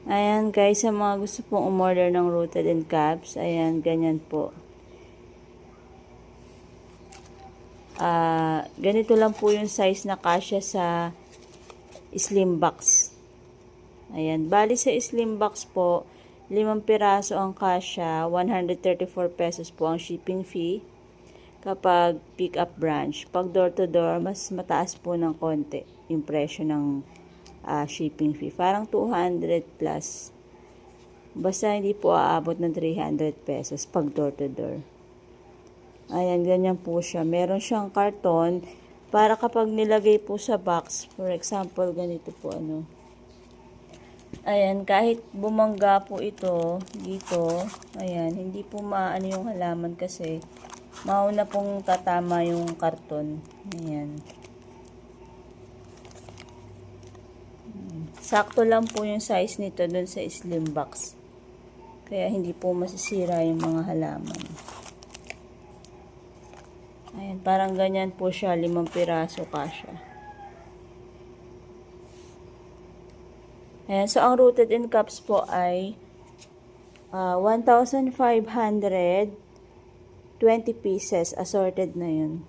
Ayan guys, sa mga gusto pong umorder ng rooted and caps, ayan, ganyan po. Ganito lang po yung size na kasya sa slim box. Ayan, bali sa slim box po, 5 piraso ang kasya, 134 pesos po ang shipping fee. Kapag pick up branch, pag door to door, mas mataas po ng konti yung presyo ng shipping fee. Parang 200 plus. Basta hindi po aabot ng 300 pesos pag door to door. Ayan, ganyan po siya. Meron siyang karton para kapag nilagay po sa box, for example, ganito po Ayan, kahit bumangga po ito dito, ayan, hindi po maano yung halaman kasi mauna pong tatama yung karton. Ayan. Sakto lang po yung size nito dun sa slim box. Kaya hindi po masisira yung mga halaman. Ayan, parang ganyan po siya, 5 piraso kasya. Ayan, so ang rooted in cups po ay 1,520 pieces, assorted na yun.